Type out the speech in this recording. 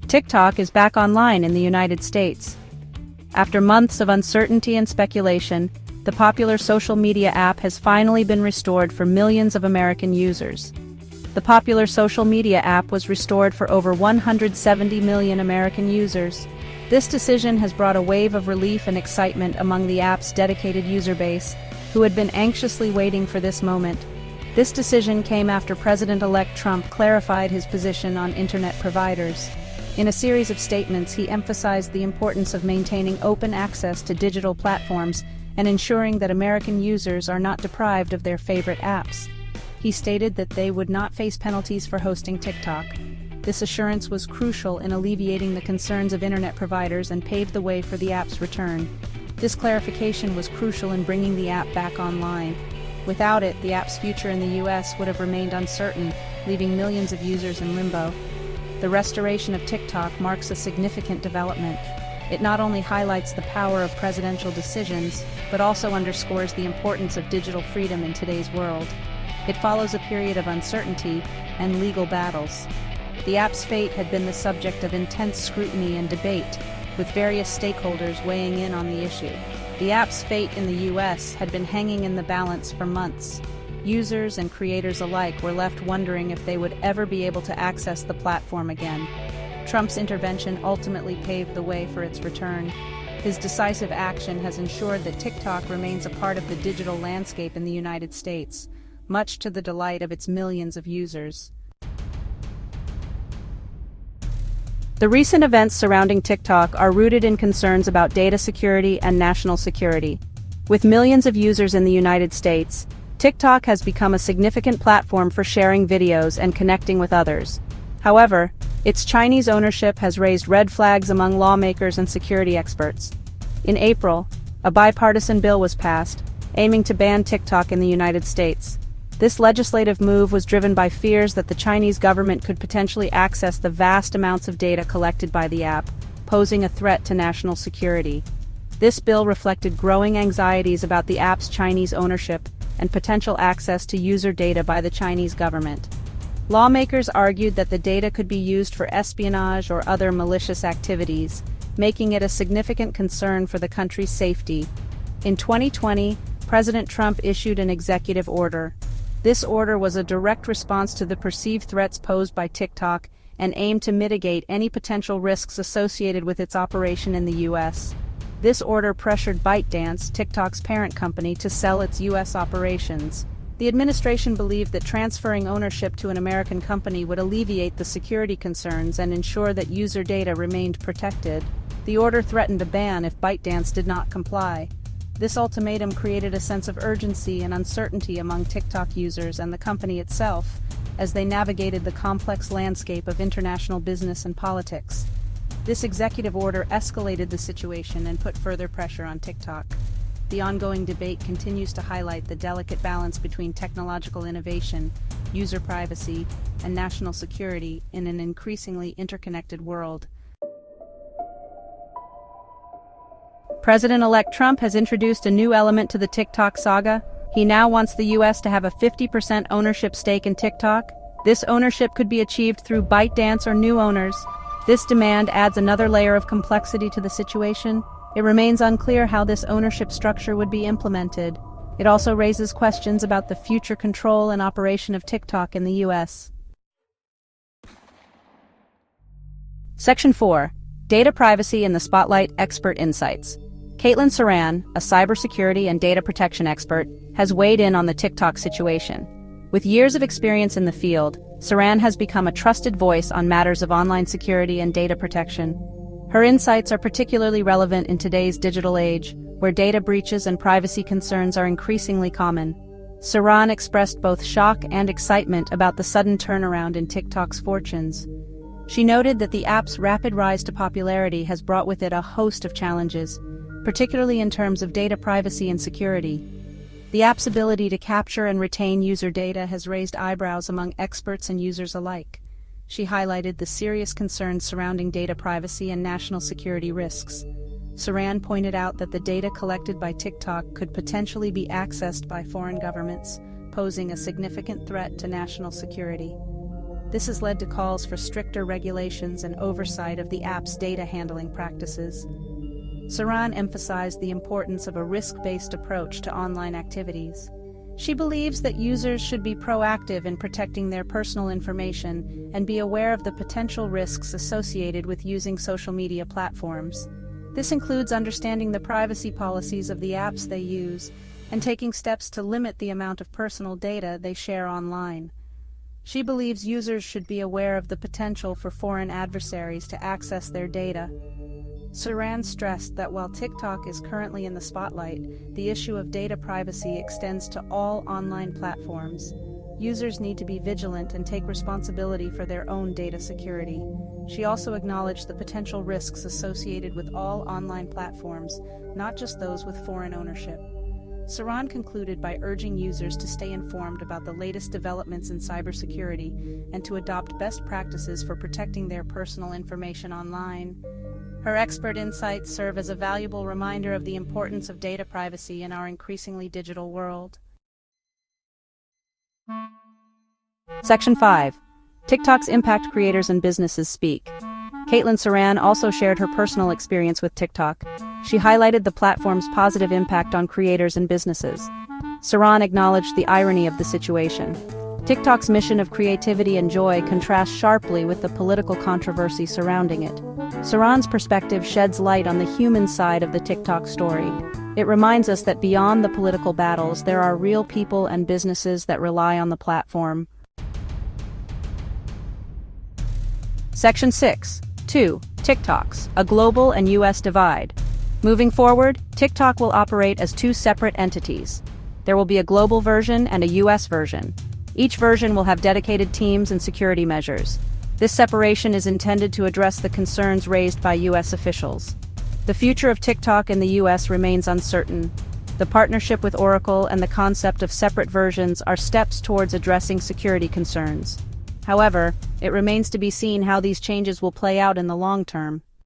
TikTok is back online in the United States. After months of uncertainty and speculation, the popular social media app has finally been restored for millions of American users. The popular social media app was restored for over 170 million American users. This decision has brought a wave of relief and excitement among the app's dedicated user base, who had been anxiously waiting for this moment. This decision came after President-elect Trump clarified his position on internet providers. In a series of statements, he emphasized the importance of maintaining open access to digital platforms and ensuring that American users are not deprived of their favorite apps. He stated that they would not face penalties for hosting TikTok. This assurance was crucial in alleviating the concerns of internet providers and paved the way for the app's return. This clarification was crucial in bringing the app back online. Without it, the app's future in the US would have remained uncertain, leaving millions of users in limbo. The restoration of TikTok marks a significant development. It not only highlights the power of presidential decisions, but also underscores the importance of digital freedom in today's world. It follows a period of uncertainty and legal battles. The app's fate had been the subject of intense scrutiny and debate, with various stakeholders weighing in on the issue. The app's fate in the US had been hanging in the balance for months. Users and creators alike were left wondering if they would ever be able to access the platform again. Trump's intervention ultimately paved the way for its return. His decisive action has ensured that TikTok remains a part of the digital landscape in the United States, much to the delight of its millions of users. The recent events surrounding TikTok are rooted in concerns about data security and national security. With millions of users in the United States, TikTok has become a significant platform for sharing videos and connecting with others. However, its Chinese ownership has raised red flags among lawmakers and security experts. In April, a bipartisan bill was passed, aiming to ban TikTok in the United States. This legislative move was driven by fears that the Chinese government could potentially access the vast amounts of data collected by the app, posing a threat to national security. This bill reflected growing anxieties about the app's Chinese ownership and potential access to user data by the Chinese government. Lawmakers argued that the data could be used for espionage or other malicious activities, making it a significant concern for the country's safety. In 2020, President Trump issued an executive order. This order was a direct response to the perceived threats posed by TikTok and aimed to mitigate any potential risks associated with its operation in the U.S. This order pressured ByteDance, TikTok's parent company, to sell its U.S. operations. The administration believed that transferring ownership to an American company would alleviate the security concerns and ensure that user data remained protected. The order threatened a ban if ByteDance did not comply. This ultimatum created a sense of urgency and uncertainty among TikTok users and the company itself, as they navigated the complex landscape of international business and politics. This executive order escalated the situation and put further pressure on TikTok. The ongoing debate continues to highlight the delicate balance between technological innovation, user privacy, and national security in an increasingly interconnected world. President-elect Trump has introduced a new element to the TikTok saga. He now wants the U.S. to have a 50% ownership stake in TikTok. This ownership could be achieved through ByteDance or new owners. This demand adds another layer of complexity to the situation. It remains unclear how this ownership structure would be implemented. It also raises questions about the future control and operation of TikTok in the U.S. Section 4. Data Privacy in the Spotlight Expert Insights. Caitlin Saran, a cybersecurity and data protection expert, has weighed in on the TikTok situation. With years of experience in the field, Saran has become a trusted voice on matters of online security and data protection. Her insights are particularly relevant in today's digital age, where data breaches and privacy concerns are increasingly common. Saran expressed both shock and excitement about the sudden turnaround in TikTok's fortunes. She noted that the app's rapid rise to popularity has brought with it a host of challenges, particularly in terms of data privacy and security. The app's ability to capture and retain user data has raised eyebrows among experts and users alike. She highlighted the serious concerns surrounding data privacy and national security risks. Saran pointed out that the data collected by TikTok could potentially be accessed by foreign governments, posing a significant threat to national security. This has led to calls for stricter regulations and oversight of the app's data handling practices. Saran emphasized the importance of a risk-based approach to online activities. She believes that users should be proactive in protecting their personal information and be aware of the potential risks associated with using social media platforms. This includes understanding the privacy policies of the apps they use and taking steps to limit the amount of personal data they share online. She believes users should be aware of the potential for foreign adversaries to access their data. Saran stressed that while TikTok is currently in the spotlight, the issue of data privacy extends to all online platforms. Users need to be vigilant and take responsibility for their own data security. She also acknowledged the potential risks associated with all online platforms, not just those with foreign ownership. Saran concluded by urging users to stay informed about the latest developments in cybersecurity and to adopt best practices for protecting their personal information online. Her expert insights serve as a valuable reminder of the importance of data privacy in our increasingly digital world. Section 5. TikTok's impact creators and businesses speak. Caitlin Saran also shared her personal experience with TikTok. She highlighted the platform's positive impact on creators and businesses. Saran acknowledged the irony of the situation. TikTok's mission of creativity and joy contrasts sharply with the political controversy surrounding it. Saran's perspective sheds light on the human side of the TikTok story. It reminds us that beyond the political battles, there are real people and businesses that rely on the platform. Section 6. 2. TikToks, a global and U.S. divide. Moving forward, TikTok will operate as two separate entities. There will be a global version and a U.S. version. Each version will have dedicated teams and security measures. This separation is intended to address the concerns raised by U.S. officials. The future of TikTok in the U.S. remains uncertain. The partnership with Oracle and the concept of separate versions are steps towards addressing security concerns. However, it remains to be seen how these changes will play out in the long term.